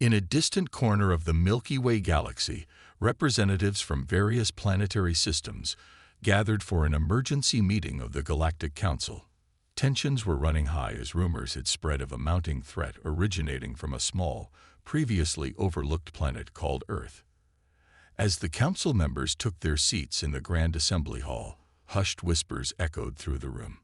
In a distant corner of the Milky Way galaxy, representatives from various planetary systems gathered for an emergency meeting of the Galactic Council. Tensions were running high as rumors had spread of a mounting threat originating from a small, previously overlooked planet called Earth. As the council members took their seats in the Grand Assembly Hall, hushed whispers echoed through the room.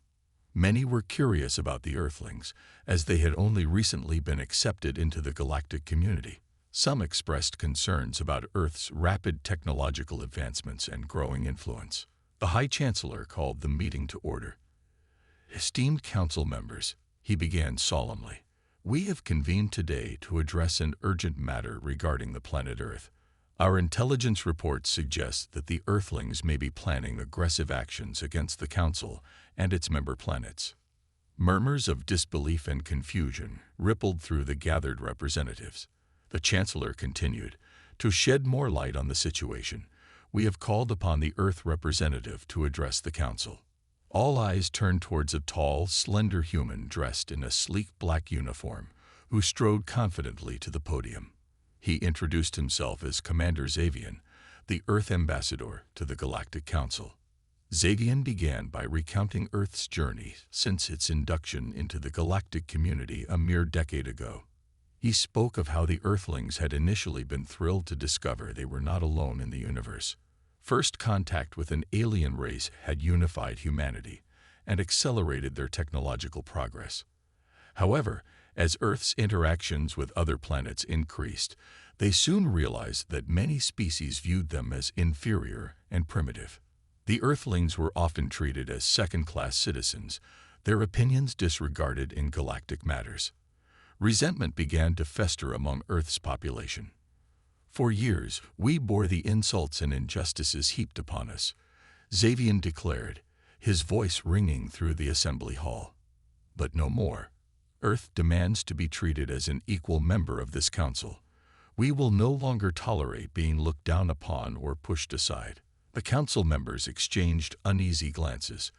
Many were curious about the Earthlings, as they had only recently been accepted into the galactic community. Some expressed concerns about Earth's rapid technological advancements and growing influence. The High Chancellor called the meeting to order. "Esteemed council members," he began solemnly, "we have convened today to address an urgent matter regarding the planet Earth. Our intelligence reports suggest that the Earthlings may be planning aggressive actions against the Council and its member planets." Murmurs of disbelief and confusion rippled through the gathered representatives. The Chancellor continued, "To shed more light on the situation, we have called upon the Earth representative to address the Council." All eyes turned towards a tall, slender human dressed in a sleek black uniform, who strode confidently to the podium. He introduced himself as Commander Zaven, the Earth Ambassador to the Galactic Council. Zaven began by recounting Earth's journey since its induction into the galactic community a mere decade ago. He spoke of how the Earthlings had initially been thrilled to discover they were not alone in the universe. First contact with an alien race had unified humanity and accelerated their technological progress. However, as Earth's interactions with other planets increased, they soon realized that many species viewed them as inferior and primitive. The Earthlings were often treated as second-class citizens, their opinions disregarded in galactic matters. Resentment began to fester among Earth's population. "For years, we bore the insults and injustices heaped upon us," Zaven declared, his voice ringing through the assembly hall. "But no more. Earth demands to be treated as an equal member of this council. We will no longer tolerate being looked down upon or pushed aside." The council members exchanged uneasy glances.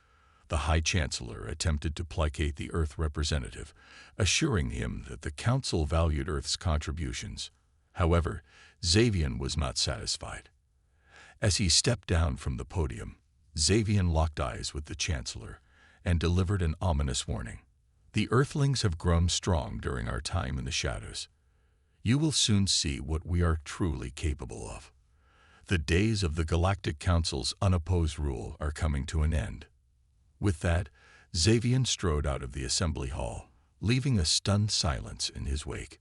The High Chancellor attempted to placate the Earth representative, assuring him that the council valued Earth's contributions. However, Zaven was not satisfied. As he stepped down from the podium, Zaven locked eyes with the Chancellor and delivered an ominous warning. "The Earthlings have grown strong during our time in the shadows. You will soon see what we are truly capable of. The days of the Galactic Council's unopposed rule are coming to an end." With that, Zaven strode out of the assembly hall, leaving a stunned silence in his wake.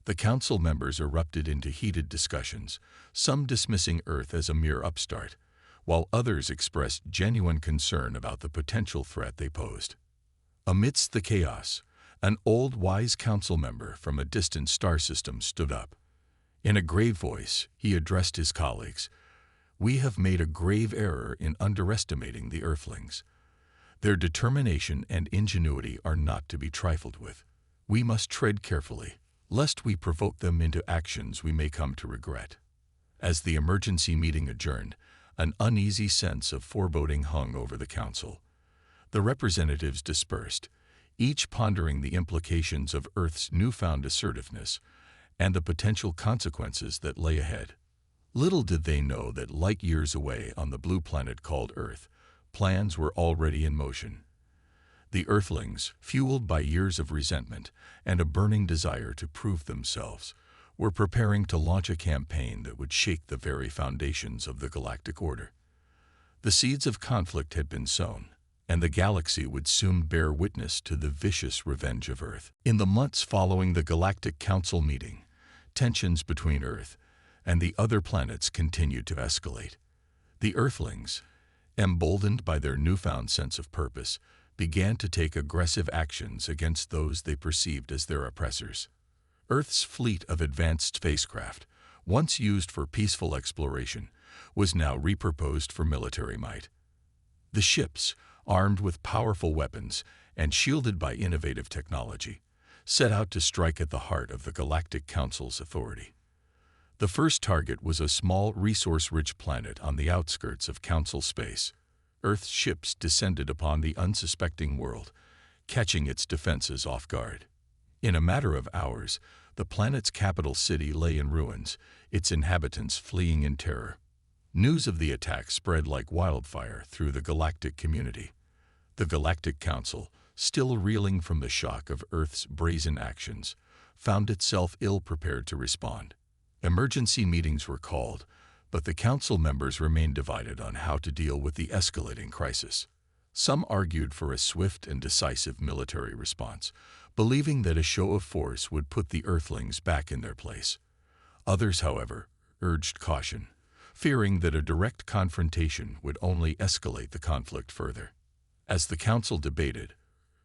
The council members erupted into heated discussions, some dismissing Earth as a mere upstart, while others expressed genuine concern about the potential threat they posed. Amidst the chaos, an old, wise council member from a distant star system stood up. In a grave voice, he addressed his colleagues. "We have made a grave error in underestimating the Earthlings. Their determination and ingenuity are not to be trifled with. We must tread carefully, lest we provoke them into actions we may come to regret." As the emergency meeting adjourned, an uneasy sense of foreboding hung over the council. The representatives dispersed, each pondering the implications of Earth's newfound assertiveness and the potential consequences that lay ahead. Little did they know that light years away on the blue planet called Earth, plans were already in motion. The Earthlings, fueled by years of resentment and a burning desire to prove themselves, were preparing to launch a campaign that would shake the very foundations of the galactic order. The seeds of conflict had been sown, and the galaxy would soon bear witness to the vicious revenge of Earth. In the months following the Galactic Council meeting, tensions between Earth and the other planets continued to escalate. The Earthlings, emboldened by their newfound sense of purpose, began to take aggressive actions against those they perceived as their oppressors. Earth's fleet of advanced spacecraft, once used for peaceful exploration, was now repurposed for military might. The ships, armed with powerful weapons and shielded by innovative technology, set out to strike at the heart of the Galactic Council's authority. The first target was a small, resource-rich planet on the outskirts of Council space. Earth's ships descended upon the unsuspecting world, catching its defenses off guard. In a matter of hours, The planet's capital city lay in ruins, its inhabitants fleeing in terror. News of the attack spread like wildfire through the galactic community. The Galactic Council, still reeling from the shock of Earth's brazen actions, found itself ill-prepared to respond. Emergency meetings were called, but the council members remained divided on how to deal with the escalating crisis. Some argued for a swift and decisive military response, believing that a show of force would put the Earthlings back in their place. Others, however, urged caution, fearing that a direct confrontation would only escalate the conflict further. As the council debated,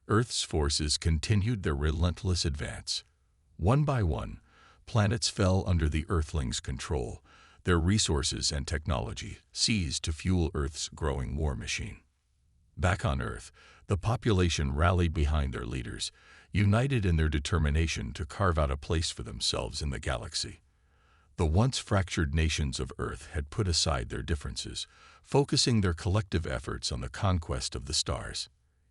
Earth's forces continued their relentless advance. One by one, planets fell under the Earthlings' control, their resources and technology seized to fuel Earth's growing war machine. Back on Earth, the population rallied behind their leaders, united in their determination to carve out a place for themselves in the galaxy. The once fractured nations of Earth had put aside their differences, focusing their collective efforts on the conquest of the stars.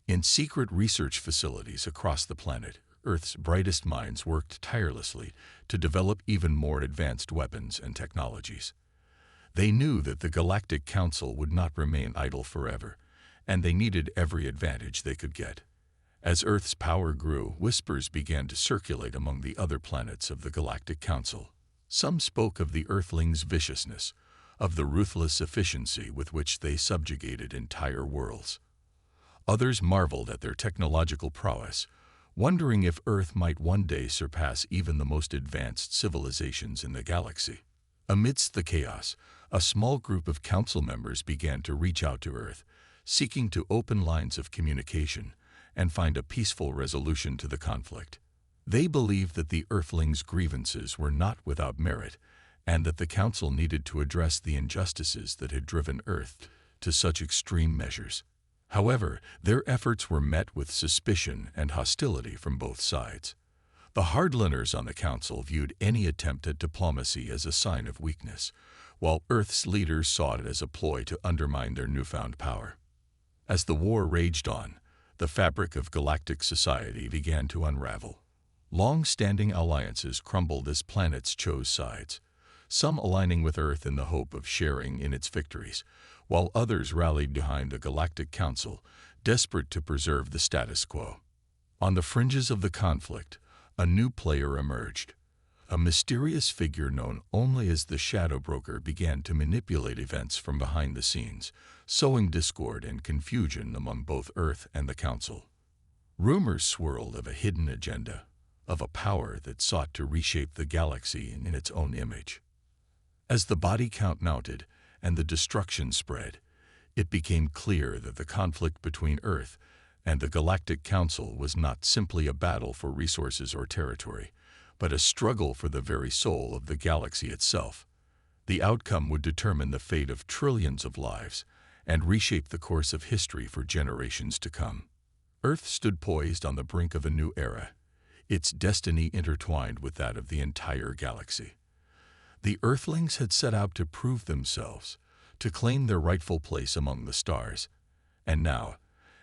In secret research facilities across the planet, Earth's brightest minds worked tirelessly to develop even more advanced weapons and technologies. They knew that the Galactic Council would not remain idle forever, and they needed every advantage they could get. As Earth's power grew, whispers began to circulate among the other planets of the Galactic Council. Some spoke of the Earthlings' viciousness, of the ruthless efficiency with which they subjugated entire worlds. Others marveled at their technological prowess, wondering if Earth might one day surpass even the most advanced civilizations in the galaxy. Amidst the chaos, a small group of council members began to reach out to Earth, seeking to open lines of communication and find a peaceful resolution to the conflict. They believed that the Earthlings' grievances were not without merit, and that the Council needed to address the injustices that had driven Earth to such extreme measures. However, their efforts were met with suspicion and hostility from both sides. The hardliners on the Council viewed any attempt at diplomacy as a sign of weakness, while Earth's leaders saw it as a ploy to undermine their newfound power. As the war raged on, the fabric of galactic society began to unravel. Long-standing alliances crumbled as planets chose sides, some aligning with Earth in the hope of sharing in its victories, while others rallied behind the Galactic Council, desperate to preserve the status quo. On the fringes of the conflict, a new player emerged. A mysterious figure known only as the Shadow Broker began to manipulate events from behind the scenes, sowing discord and confusion among both Earth and the Council. Rumors swirled of a hidden agenda, of a power that sought to reshape the galaxy in its own image. As the body count mounted and the destruction spread, it became clear that the conflict between Earth and the Galactic Council was not simply a battle for resources or territory, but a struggle for the very soul of the galaxy itself. The outcome would determine the fate of trillions of lives and reshape the course of history for generations to come. Earth stood poised on the brink of a new era, its destiny intertwined with that of the entire galaxy. The Earthlings had set out to prove themselves, to claim their rightful place among the stars, and now,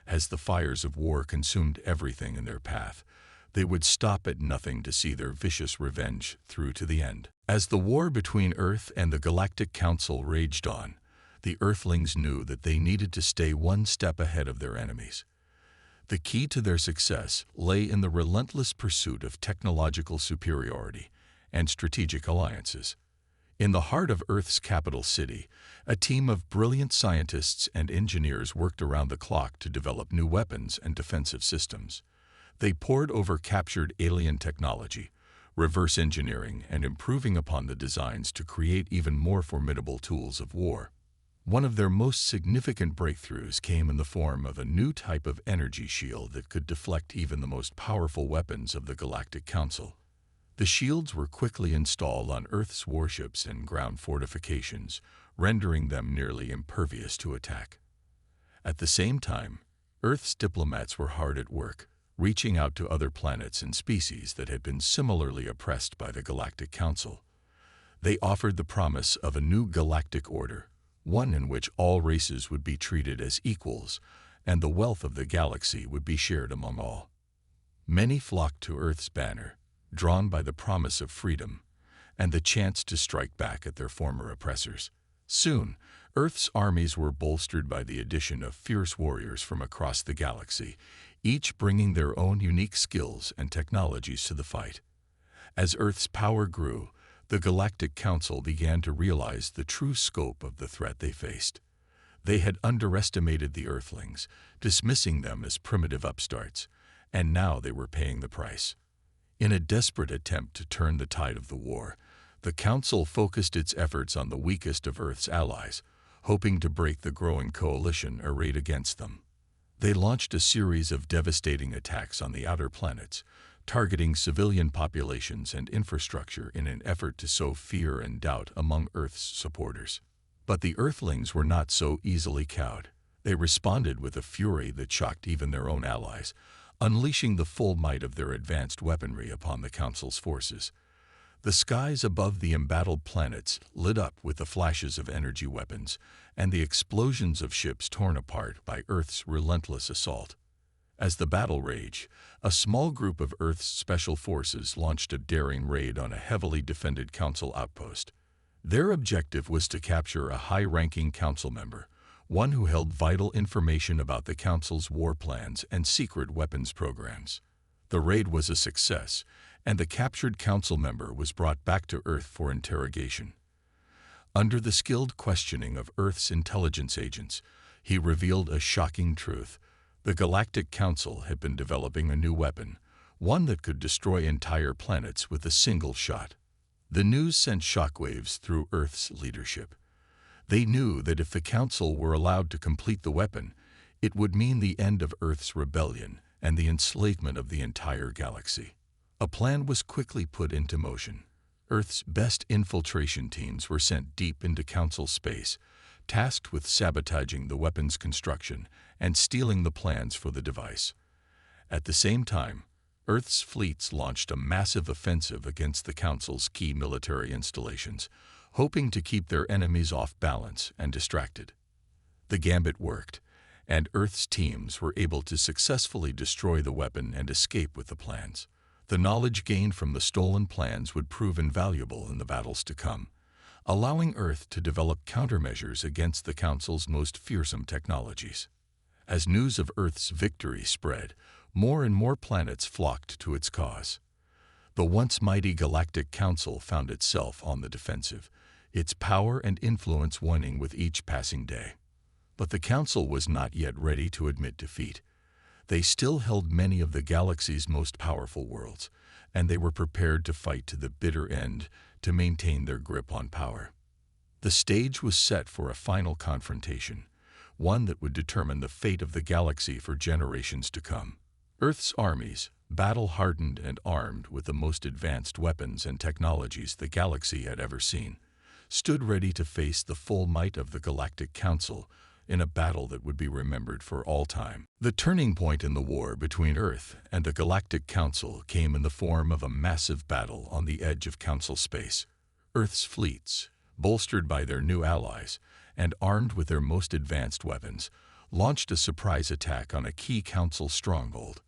as the fires of war consumed everything in their path, they would stop at nothing to see their vicious revenge through to the end. As the war between Earth and the Galactic Council raged on, the Earthlings knew that they needed to stay one step ahead of their enemies. The key to their success lay in the relentless pursuit of technological superiority and strategic alliances. In the heart of Earth's capital city, a team of brilliant scientists and engineers worked around the clock to develop new weapons and defensive systems. They pored over captured alien technology, reverse engineering, and improving upon the designs to create even more formidable tools of war. One of their most significant breakthroughs came in the form of a new type of energy shield that could deflect even the most powerful weapons of the Galactic Council. The shields were quickly installed on Earth's warships and ground fortifications, rendering them nearly impervious to attack. At the same time, Earth's diplomats were hard at work, reaching out to other planets and species that had been similarly oppressed by the Galactic Council. They offered the promise of a new galactic order, one in which all races would be treated as equals, and the wealth of the galaxy would be shared among all. Many flocked to Earth's banner, drawn by the promise of freedom and the chance to strike back at their former oppressors. Soon, Earth's armies were bolstered by the addition of fierce warriors from across the galaxy, each bringing their own unique skills and technologies to the fight. As Earth's power grew, the Galactic Council began to realize the true scope of the threat they faced. They had underestimated the Earthlings, dismissing them as primitive upstarts, and now they were paying the price. In a desperate attempt to turn the tide of the war, the Council focused its efforts on the weakest of Earth's allies, hoping to break the growing coalition arrayed against them. They launched a series of devastating attacks on the outer planets, targeting civilian populations and infrastructure in an effort to sow fear and doubt among Earth's supporters. But the Earthlings were not so easily cowed. They responded with a fury that shocked even their own allies, unleashing the full might of their advanced weaponry upon the Council's forces. The skies above the embattled planets lit up with the flashes of energy weapons and the explosions of ships torn apart by Earth's relentless assault. As the battle raged, a small group of Earth's special forces launched a daring raid on a heavily defended Council outpost. Their objective was to capture a high-ranking Council member, one who held vital information about the Council's war plans and secret weapons programs. The raid was a success, and the captured Council member was brought back to Earth for interrogation. Under the skilled questioning of Earth's intelligence agents, he revealed a shocking truth. The Galactic Council had been developing a new weapon, one that could destroy entire planets with a single shot. The news sent shockwaves through Earth's leadership. They knew that if the Council were allowed to complete the weapon, it would mean the end of Earth's rebellion and the enslavement of the entire galaxy. A plan was quickly put into motion. Earth's best infiltration teams were sent deep into Council space, tasked with sabotaging the weapon's construction and stealing the plans for the device. At the same time, Earth's fleets launched a massive offensive against the Council's key military installations, hoping to keep their enemies off balance and distracted. The gambit worked, and Earth's teams were able to successfully destroy the weapon and escape with the plans. The knowledge gained from the stolen plans would prove invaluable in the battles to come, allowing Earth to develop countermeasures against the Council's most fearsome technologies. As news of Earth's victory spread, more and more planets flocked to its cause. The once mighty Galactic Council found itself on the defensive, its power and influence waning with each passing day. But the Council was not yet ready to admit defeat. They still held many of the galaxy's most powerful worlds, and they were prepared to fight to the bitter end to maintain their grip on power. The stage was set for a final confrontation, one that would determine the fate of the galaxy for generations to come. Earth's armies, battle-hardened and armed with the most advanced weapons and technologies the galaxy had ever seen, stood ready to face the full might of the Galactic Council in a battle that would be remembered for all time. The turning point in the war between Earth and the Galactic Council came in the form of a massive battle on the edge of Council space. Earth's fleets, bolstered by their new allies and armed with their most advanced weapons, launched a surprise attack on a key Council stronghold.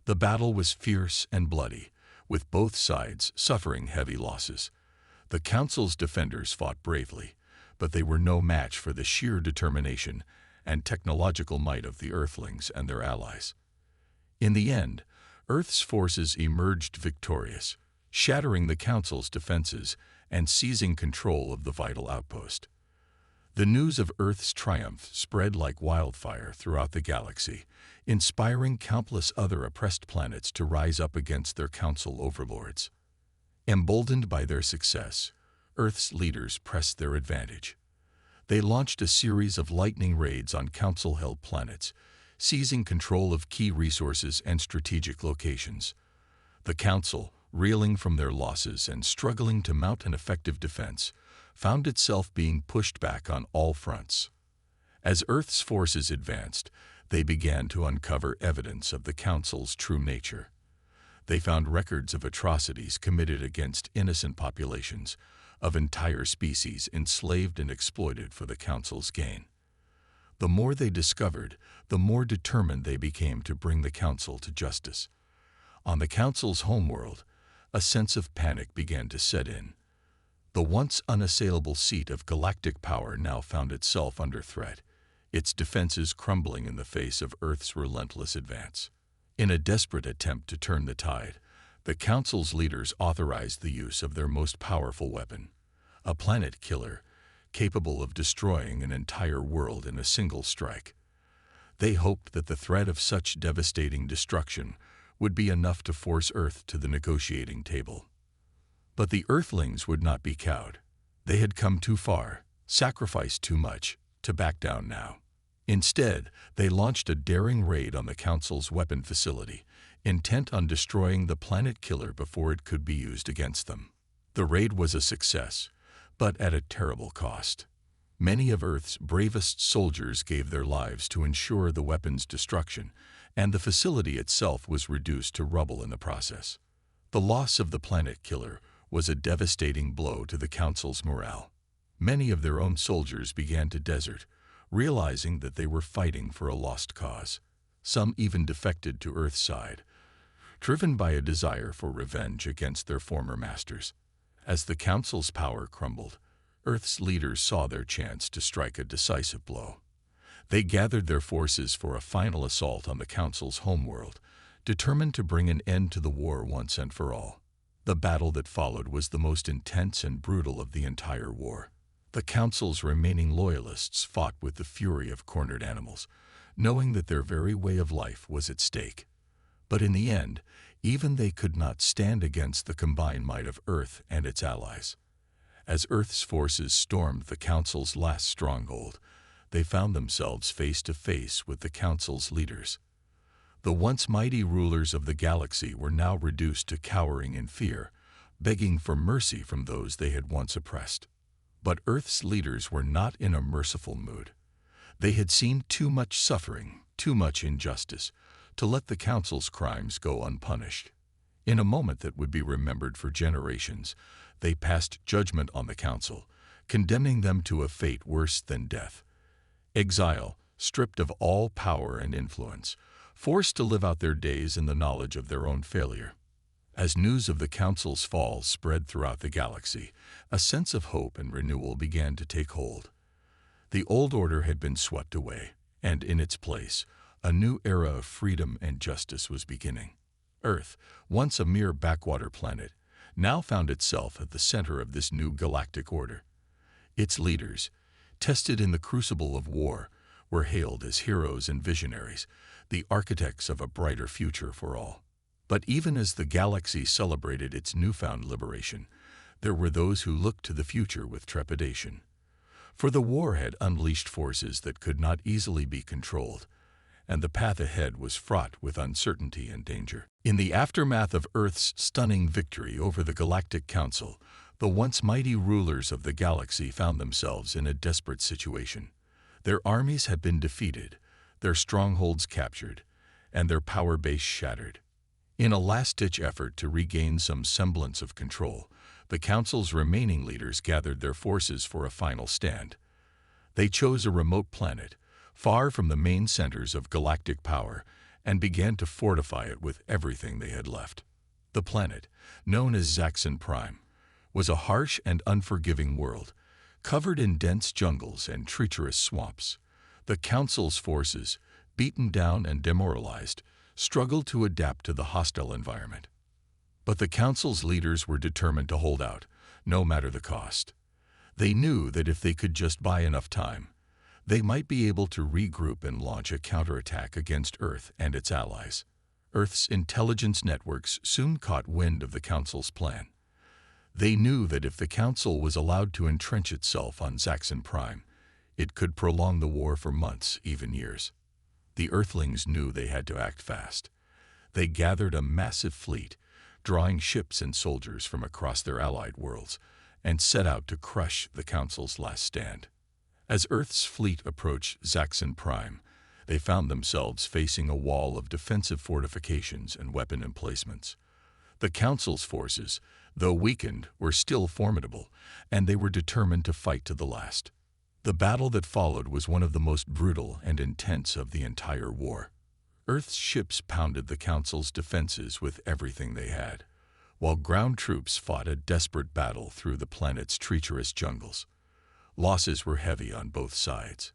The battle was fierce and bloody, with both sides suffering heavy losses. The Council's defenders fought bravely, but they were no match for the sheer determination and technological might of the Earthlings and their allies. In the end, Earth's forces emerged victorious, shattering the Council's defenses and seizing control of the vital outpost. The news of Earth's triumph spread like wildfire throughout the galaxy, inspiring countless other oppressed planets to rise up against their Council overlords. Emboldened by their success, Earth's leaders pressed their advantage. They launched a series of lightning raids on Council-held planets, seizing control of key resources and strategic locations. The Council, reeling from their losses and struggling to mount an effective defense, found itself being pushed back on all fronts. As Earth's forces advanced, they began to uncover evidence of the Council's true nature. They found records of atrocities committed against innocent populations, of entire species enslaved and exploited for the Council's gain. The more they discovered, the more determined they became to bring the Council to justice. On the Council's homeworld, a sense of panic began to set in. The once unassailable seat of galactic power now found itself under threat, its defenses crumbling in the face of Earth's relentless advance. In a desperate attempt to turn the tide, the Council's leaders authorized the use of their most powerful weapon, a planet killer capable of destroying an entire world in a single strike. They hoped that the threat of such devastating destruction would be enough to force Earth to the negotiating table. But the Earthlings would not be cowed. They had come too far, sacrificed too much, to back down now. Instead, they launched a daring raid on the Council's weapon facility, intent on destroying the planet killer before it could be used against them. The raid was a success, but at a terrible cost. Many of Earth's bravest soldiers gave their lives to ensure the weapon's destruction, and the facility itself was reduced to rubble in the process. The loss of the planet killer was a devastating blow to the Council's morale. Many of their own soldiers began to desert, realizing that they were fighting for a lost cause. Some even defected to Earth's side, driven by a desire for revenge against their former masters. As the Council's power crumbled, Earth's leaders saw their chance to strike a decisive blow. They gathered their forces for a final assault on the Council's homeworld, determined to bring an end to the war once and for all. The battle that followed was the most intense and brutal of the entire war. The Council's remaining loyalists fought with the fury of cornered animals, knowing that their very way of life was at stake. But in the end, even they could not stand against the combined might of Earth and its allies. As Earth's forces stormed the Council's last stronghold, they found themselves face to face with the Council's leaders. The once mighty rulers of the galaxy were now reduced to cowering in fear, begging for mercy from those they had once oppressed. But Earth's leaders were not in a merciful mood. They had seen too much suffering, too much injustice, to let the Council's crimes go unpunished. In a moment that would be remembered for generations, they passed judgment on the Council, condemning them to a fate worse than death. Exile, stripped of all power and influence, forced to live out their days in the knowledge of their own failure. As news of the Council's fall spread throughout the galaxy, a sense of hope and renewal began to take hold. The old order had been swept away, and in its place, a new era of freedom and justice was beginning. Earth, once a mere backwater planet, now found itself at the center of this new galactic order. Its leaders, tested in the crucible of war, were hailed as heroes and visionaries, the architects of a brighter future for all. But even as the galaxy celebrated its newfound liberation, there were those who looked to the future with trepidation. For the war had unleashed forces that could not easily be controlled, and the path ahead was fraught with uncertainty and danger. In the aftermath of Earth's stunning victory over the Galactic Council, the once mighty rulers of the galaxy found themselves in a desperate situation. Their armies had been defeated, their strongholds captured, and their power base shattered. In a last-ditch effort to regain some semblance of control, the Council's remaining leaders gathered their forces for a final stand. They chose a remote planet, far from the main centers of galactic power, and began to fortify it with everything they had left. The planet, known as Zaxon Prime, was a harsh and unforgiving world, covered in dense jungles and treacherous swamps. The Council's forces, beaten down and demoralized, struggled to adapt to the hostile environment. But the Council's leaders were determined to hold out, no matter the cost. They knew that if they could just buy enough time, they might be able to regroup and launch a counterattack against Earth and its allies. Earth's intelligence networks soon caught wind of the Council's plan. They knew that if the Council was allowed to entrench itself on Zaxon Prime, it could prolong the war for months, even years. The Earthlings knew they had to act fast. They gathered a massive fleet, drawing ships and soldiers from across their allied worlds, and set out to crush the Council's last stand. As Earth's fleet approached Zaxon Prime, they found themselves facing a wall of defensive fortifications and weapon emplacements. The Council's forces, though weakened, were still formidable, and they were determined to fight to the last. The battle that followed was one of the most brutal and intense of the entire war. Earth's ships pounded the Council's defenses with everything they had, while ground troops fought a desperate battle through the planet's treacherous jungles. Losses were heavy on both sides.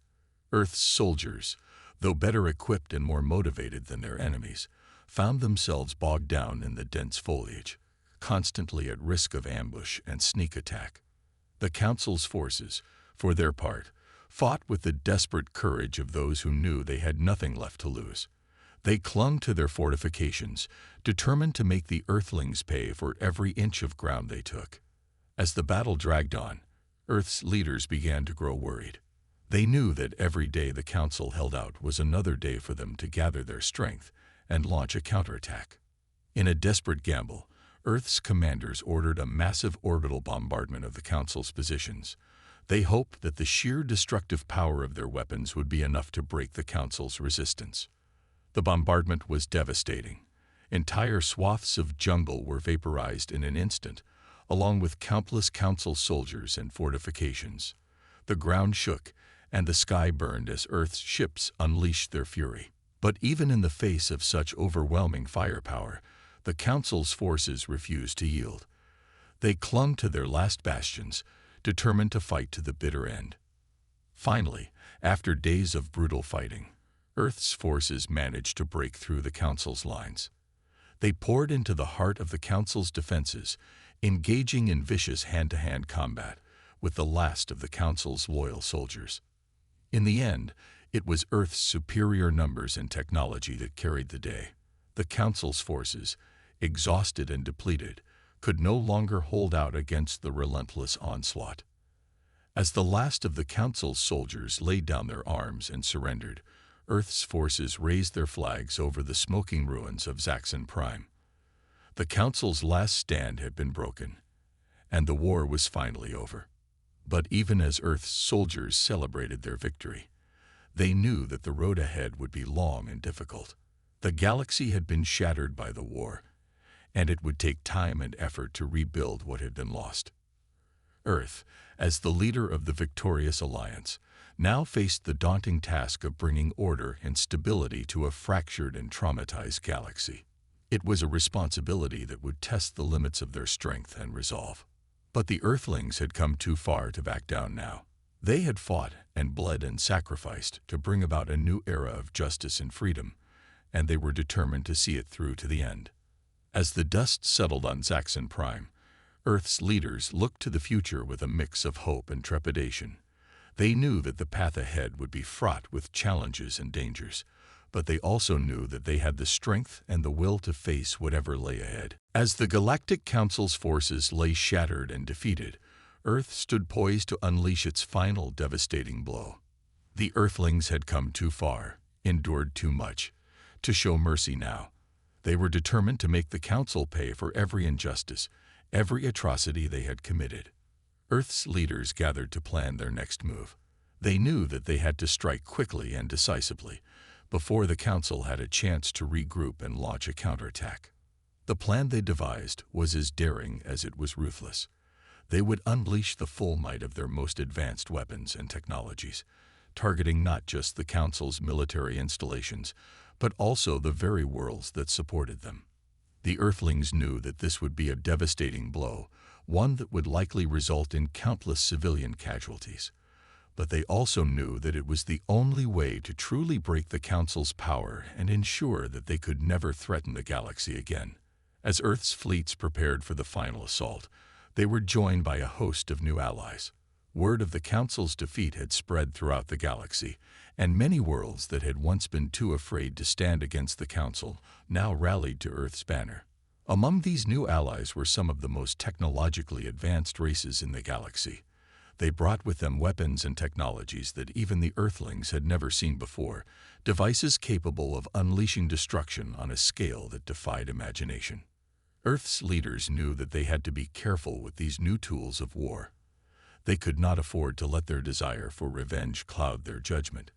Earth's soldiers, though better equipped and more motivated than their enemies, found themselves bogged down in the dense foliage, constantly at risk of ambush and sneak attack. The Council's forces, for their part, fought with the desperate courage of those who knew they had nothing left to lose. They clung to their fortifications, determined to make the Earthlings pay for every inch of ground they took. As the battle dragged on, Earth's leaders began to grow worried. They knew that every day the Council held out was another day for them to gather their strength and launch a counterattack. In a desperate gamble, Earth's commanders ordered a massive orbital bombardment of the Council's positions. They hoped that the sheer destructive power of their weapons would be enough to break the Council's resistance. The bombardment was devastating. Entire swaths of jungle were vaporized in an instant, along with countless Council soldiers and fortifications. The ground shook, and the sky burned as Earth's ships unleashed their fury. But even in the face of such overwhelming firepower, the Council's forces refused to yield. They clung to their last bastions, determined to fight to the bitter end. Finally, after days of brutal fighting, Earth's forces managed to break through the Council's lines. They poured into the heart of the Council's defenses, engaging in vicious hand-to-hand combat with the last of the Council's loyal soldiers. In the end, it was Earth's superior numbers and technology that carried the day. The Council's forces, exhausted and depleted, could no longer hold out against the relentless onslaught. As the last of the Council's soldiers laid down their arms and surrendered, Earth's forces raised their flags over the smoking ruins of Zaxon Prime. The Council's last stand had been broken, and the war was finally over. But even as Earth's soldiers celebrated their victory, they knew that the road ahead would be long and difficult. The galaxy had been shattered by the war, and it would take time and effort to rebuild what had been lost. Earth, as the leader of the victorious alliance, now faced the daunting task of bringing order and stability to a fractured and traumatized galaxy. It was a responsibility that would test the limits of their strength and resolve. But the Earthlings had come too far to back down now. They had fought and bled and sacrificed to bring about a new era of justice and freedom, and they were determined to see it through to the end. As the dust settled on Zaxon Prime, Earth's leaders looked to the future with a mix of hope and trepidation. They knew that the path ahead would be fraught with challenges and dangers, but they also knew that they had the strength and the will to face whatever lay ahead. As the Galactic Council's forces lay shattered and defeated, Earth stood poised to unleash its final devastating blow. The Earthlings had come too far, endured too much, to show mercy now. They were determined to make the Council pay for every injustice, every atrocity they had committed. Earth's leaders gathered to plan their next move. They knew that they had to strike quickly and decisively, before the Council had a chance to regroup and launch a counterattack. The plan they devised was as daring as it was ruthless. They would unleash the full might of their most advanced weapons and technologies, targeting not just the Council's military installations, but also the very worlds that supported them. The Earthlings knew that this would be a devastating blow, one that would likely result in countless civilian casualties. But they also knew that it was the only way to truly break the Council's power and ensure that they could never threaten the galaxy again. As Earth's fleets prepared for the final assault, they were joined by a host of new allies. Word of the Council's defeat had spread throughout the galaxy, and many worlds that had once been too afraid to stand against the Council now rallied to Earth's banner. Among these new allies were some of the most technologically advanced races in the galaxy. They brought with them weapons and technologies that even the Earthlings had never seen before, devices capable of unleashing destruction on a scale that defied imagination. Earth's leaders knew that they had to be careful with these new tools of war. They could not afford to let their desire for revenge cloud their judgment,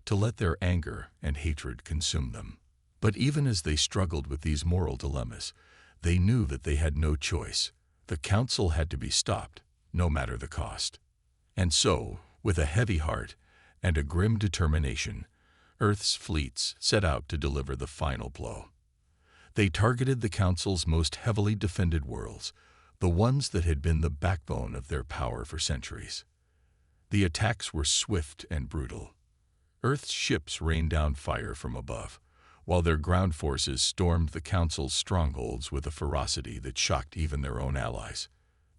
to let their anger and hatred consume them. But even as they struggled with these moral dilemmas, they knew that they had no choice. The Council had to be stopped, no matter the cost. And so, with a heavy heart and a grim determination, Earth's fleets set out to deliver the final blow. They targeted the Council's most heavily defended worlds, the ones that had been the backbone of their power for centuries. The attacks were swift and brutal. Earth's ships rained down fire from above, while their ground forces stormed the Council's strongholds with a ferocity that shocked even their own allies.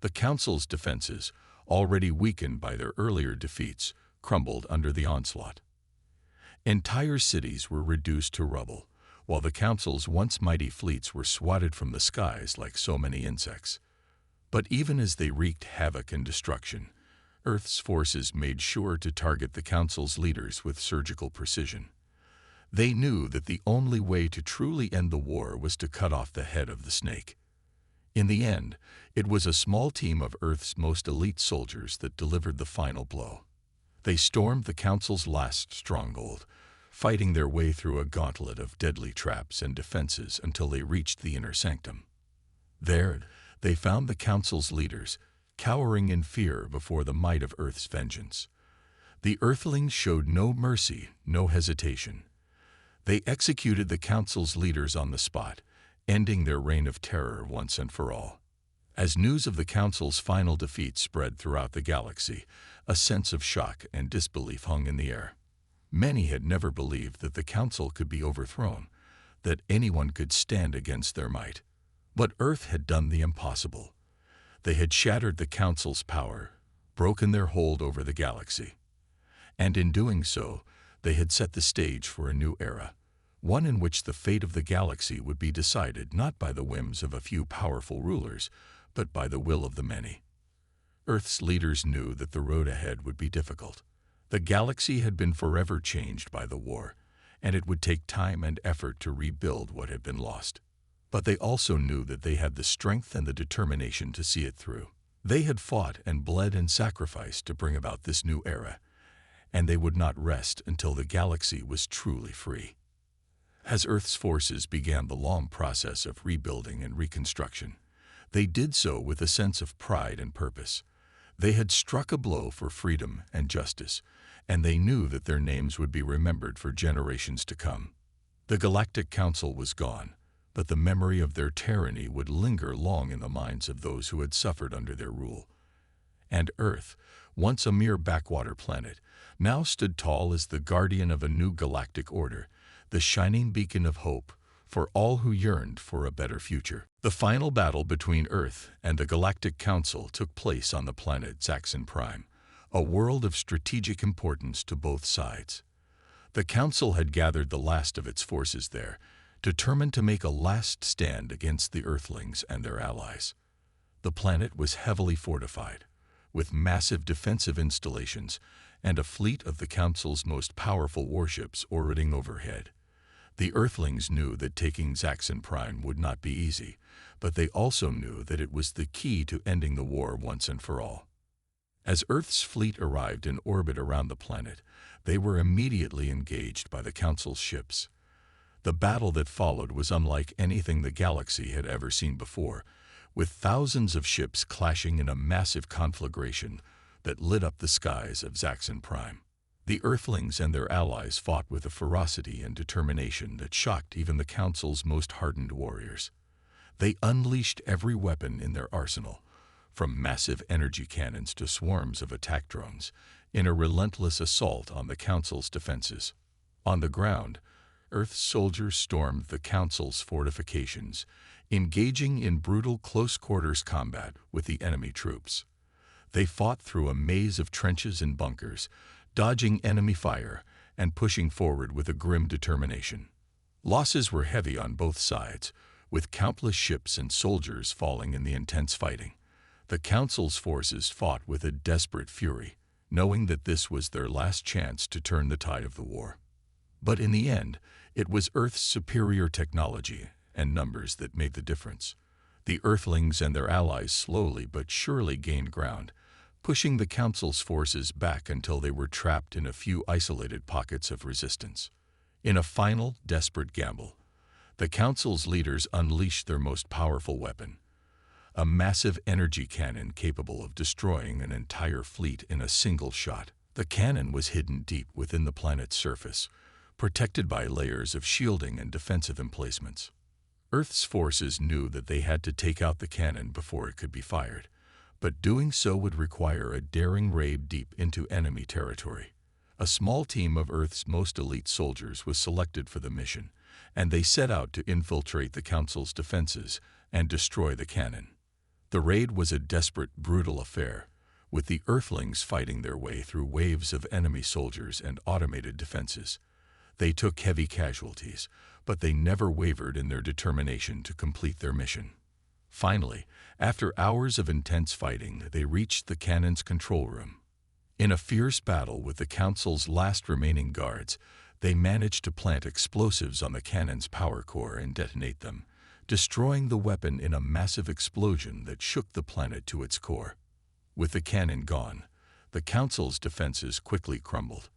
The Council's defenses, already weakened by their earlier defeats, crumbled under the onslaught. Entire cities were reduced to rubble, while the Council's once mighty fleets were swatted from the skies like so many insects. But even as they wreaked havoc and destruction, Earth's forces made sure to target the Council's leaders with surgical precision. They knew that the only way to truly end the war was to cut off the head of the snake. In the end, it was a small team of Earth's most elite soldiers that delivered the final blow. They stormed the Council's last stronghold, fighting their way through a gauntlet of deadly traps and defenses until they reached the inner sanctum. There, they found the Council's leaders, cowering in fear before the might of Earth's vengeance. The Earthlings showed no mercy, no hesitation. They executed the Council's leaders on the spot, ending their reign of terror once and for all. As news of the Council's final defeat spread throughout the galaxy, a sense of shock and disbelief hung in the air. Many had never believed that the Council could be overthrown, that anyone could stand against their might. But Earth had done the impossible. They had shattered the Council's power, broken their hold over the galaxy. And in doing so, they had set the stage for a new era, one in which the fate of the galaxy would be decided not by the whims of a few powerful rulers, but by the will of the many. Earth's leaders knew that the road ahead would be difficult. The galaxy had been forever changed by the war, and it would take time and effort to rebuild what had been lost. But they also knew that they had the strength and the determination to see it through. They had fought and bled and sacrificed to bring about this new era, and they would not rest until the galaxy was truly free. As Earth's forces began the long process of rebuilding and reconstruction, they did so with a sense of pride and purpose. They had struck a blow for freedom and justice, and they knew that their names would be remembered for generations to come. The Galactic Council was gone, but the memory of their tyranny would linger long in the minds of those who had suffered under their rule. And Earth, once a mere backwater planet, now stood tall as the guardian of a new galactic order, the shining beacon of hope for all who yearned for a better future. The final battle between Earth and the Galactic Council took place on the planet Zaxon Prime, a world of strategic importance to both sides. The Council had gathered the last of its forces there, determined to make a last stand against the Earthlings and their allies. The planet was heavily fortified, with massive defensive installations and a fleet of the Council's most powerful warships orbiting overhead. The Earthlings knew that taking Zaxon Prime would not be easy, but they also knew that it was the key to ending the war once and for all. As Earth's fleet arrived in orbit around the planet, they were immediately engaged by the Council's ships. The battle that followed was unlike anything the galaxy had ever seen before, with thousands of ships clashing in a massive conflagration that lit up the skies of Zaxon Prime. The Earthlings and their allies fought with a ferocity and determination that shocked even the Council's most hardened warriors. They unleashed every weapon in their arsenal, from massive energy cannons to swarms of attack drones, in a relentless assault on the Council's defenses. On the ground, Earth's soldiers stormed the Council's fortifications, engaging in brutal close-quarters combat with the enemy troops. They fought through a maze of trenches and bunkers, dodging enemy fire and pushing forward with a grim determination. Losses were heavy on both sides, with countless ships and soldiers falling in the intense fighting. The Council's forces fought with a desperate fury, knowing that this was their last chance to turn the tide of the war. But in the end, it was Earth's superior technology and numbers that made the difference. The Earthlings and their allies slowly but surely gained ground, pushing the Council's forces back until they were trapped in a few isolated pockets of resistance. In a final, desperate gamble, the Council's leaders unleashed their most powerful weapon, a massive energy cannon capable of destroying an entire fleet in a single shot. The cannon was hidden deep within the planet's surface, protected by layers of shielding and defensive emplacements. Earth's forces knew that they had to take out the cannon before it could be fired, but doing so would require a daring raid deep into enemy territory. A small team of Earth's most elite soldiers was selected for the mission, and they set out to infiltrate the Council's defenses and destroy the cannon. The raid was a desperate, brutal affair, with the Earthlings fighting their way through waves of enemy soldiers and automated defenses. They took heavy casualties, but they never wavered in their determination to complete their mission. Finally, after hours of intense fighting, they reached the cannon's control room. In a fierce battle with the Council's last remaining guards, they managed to plant explosives on the cannon's power core and detonate them, destroying the weapon in a massive explosion that shook the planet to its core. With the cannon gone, the Council's defenses quickly crumbled.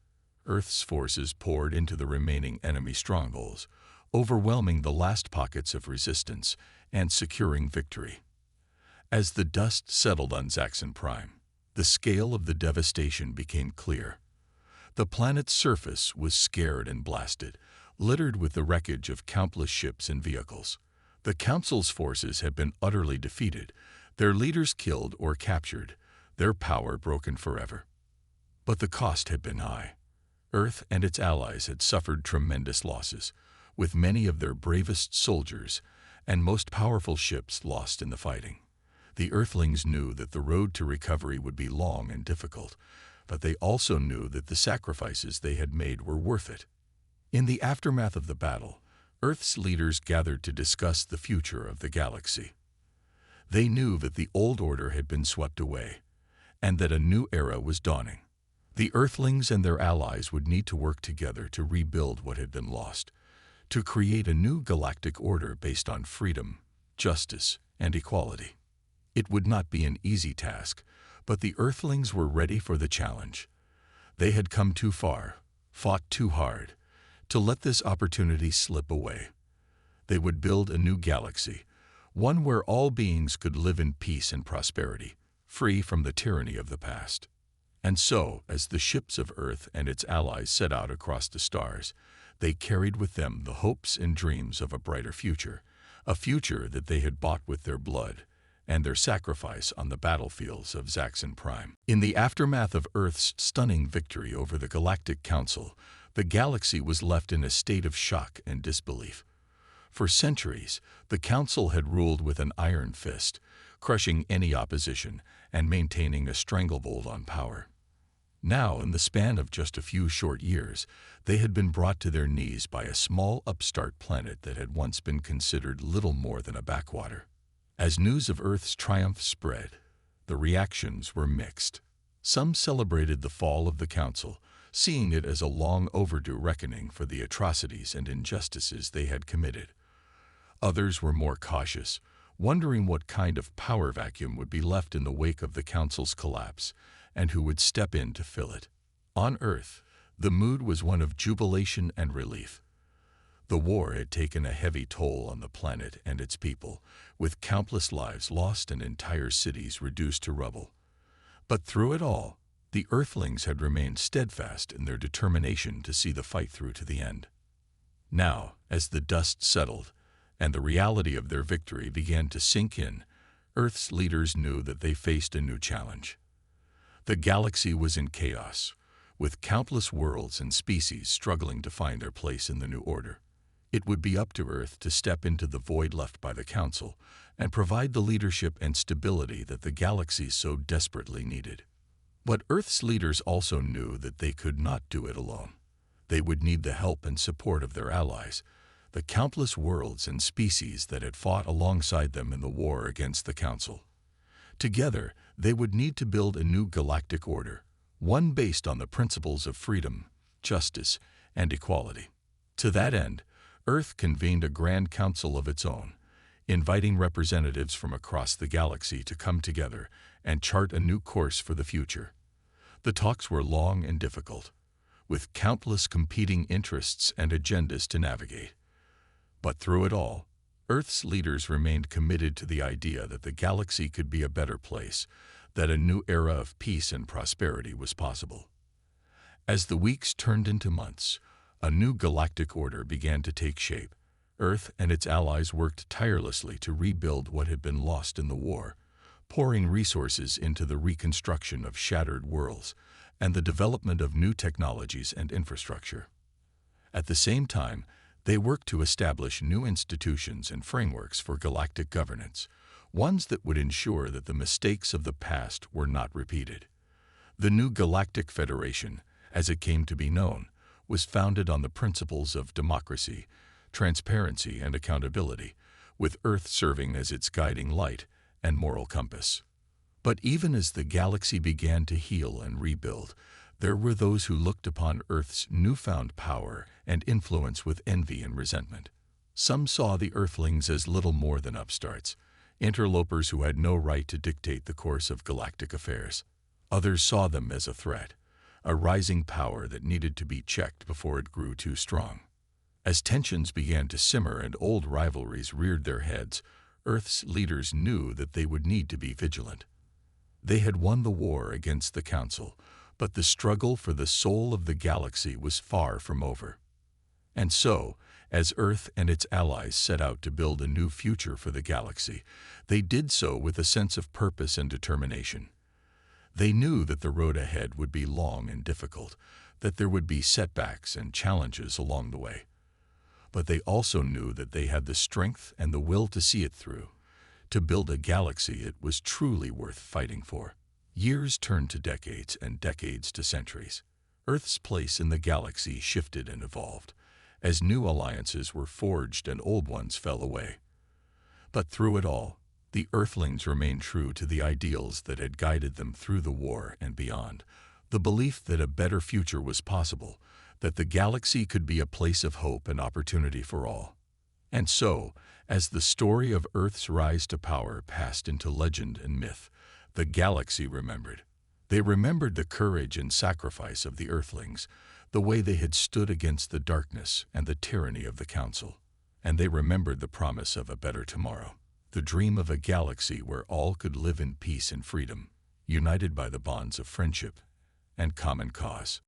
Earth's forces poured into the remaining enemy strongholds, overwhelming the last pockets of resistance and securing victory. As the dust settled on Zaxon Prime, the scale of the devastation became clear. The planet's surface was scarred and blasted, littered with the wreckage of countless ships and vehicles. The Council's forces had been utterly defeated, their leaders killed or captured, their power broken forever. But the cost had been high. Earth and its allies had suffered tremendous losses, with many of their bravest soldiers and most powerful ships lost in the fighting. The Earthlings knew that the road to recovery would be long and difficult, but they also knew that the sacrifices they had made were worth it. In the aftermath of the battle, Earth's leaders gathered to discuss the future of the galaxy. They knew that the old order had been swept away, and that a new era was dawning. The Earthlings and their allies would need to work together to rebuild what had been lost, to create a new galactic order based on freedom, justice, and equality. It would not be an easy task, but the Earthlings were ready for the challenge. They had come too far, fought too hard, to let this opportunity slip away. They would build a new galaxy, one where all beings could live in peace and prosperity, free from the tyranny of the past. And so, as the ships of Earth and its allies set out across the stars, they carried with them the hopes and dreams of a brighter future, a future that they had bought with their blood and their sacrifice on the battlefields of Zaxon Prime. In the aftermath of Earth's stunning victory over the Galactic Council, the galaxy was left in a state of shock and disbelief. For centuries, the Council had ruled with an iron fist, crushing any opposition and maintaining a stranglehold on power. Now, in the span of just a few short years, they had been brought to their knees by a small upstart planet that had once been considered little more than a backwater. As news of Earth's triumph spread, the reactions were mixed. Some celebrated the fall of the Council, seeing it as a long overdue reckoning for the atrocities and injustices they had committed. Others were more cautious, wondering what kind of power vacuum would be left in the wake of the Council's collapse, and who would step in to fill it. On Earth, the mood was one of jubilation and relief. The war had taken a heavy toll on the planet and its people, with countless lives lost and entire cities reduced to rubble. But through it all, the Earthlings had remained steadfast in their determination to see the fight through to the end. Now, as the dust settled, and the reality of their victory began to sink in, Earth's leaders knew that they faced a new challenge. The galaxy was in chaos, with countless worlds and species struggling to find their place in the new order. It would be up to Earth to step into the void left by the Council and provide the leadership and stability that the galaxy so desperately needed. But Earth's leaders also knew that they could not do it alone. They would need the help and support of their allies, the countless worlds and species that had fought alongside them in the war against the Council. Together, they would need to build a new galactic order, one based on the principles of freedom, justice, and equality. To that end, Earth convened a grand council of its own, inviting representatives from across the galaxy to come together and chart a new course for the future. The talks were long and difficult, with countless competing interests and agendas to navigate. But through it all, Earth's leaders remained committed to the idea that the galaxy could be a better place, that a new era of peace and prosperity was possible. As the weeks turned into months, a new galactic order began to take shape, Earth and its allies worked tirelessly to rebuild what had been lost in the war, pouring resources into the reconstruction of shattered worlds and the development of new technologies and infrastructure. At the same time, they worked to establish new institutions and frameworks for galactic governance, ones that would ensure that the mistakes of the past were not repeated. The new Galactic Federation, as it came to be known, was founded on the principles of democracy, transparency, and accountability, with Earth serving as its guiding light and moral compass. But even as the galaxy began to heal and rebuild, there were those who looked upon Earth's newfound power and influence with envy and resentment. Some saw the Earthlings as little more than upstarts, interlopers who had no right to dictate the course of galactic affairs. Others saw them as a threat, a rising power that needed to be checked before it grew too strong. As tensions began to simmer and old rivalries reared their heads, Earth's leaders knew that they would need to be vigilant. They had won the war against the Council, but the struggle for the soul of the galaxy was far from over. And so, as Earth and its allies set out to build a new future for the galaxy, they did so with a sense of purpose and determination. They knew that the road ahead would be long and difficult, that there would be setbacks and challenges along the way. But they also knew that they had the strength and the will to see it through, to build a galaxy it was truly worth fighting for. Years turned to decades and decades to centuries. Earth's place in the galaxy shifted and evolved, as new alliances were forged and old ones fell away. But through it all, the Earthlings remained true to the ideals that had guided them through the war and beyond, the belief that a better future was possible, that the galaxy could be a place of hope and opportunity for all. And so, as the story of Earth's rise to power passed into legend and myth, the galaxy remembered. They remembered the courage and sacrifice of the Earthlings, the way they had stood against the darkness and the tyranny of the Council. And they remembered the promise of a better tomorrow, the dream of a galaxy where all could live in peace and freedom, united by the bonds of friendship and common cause.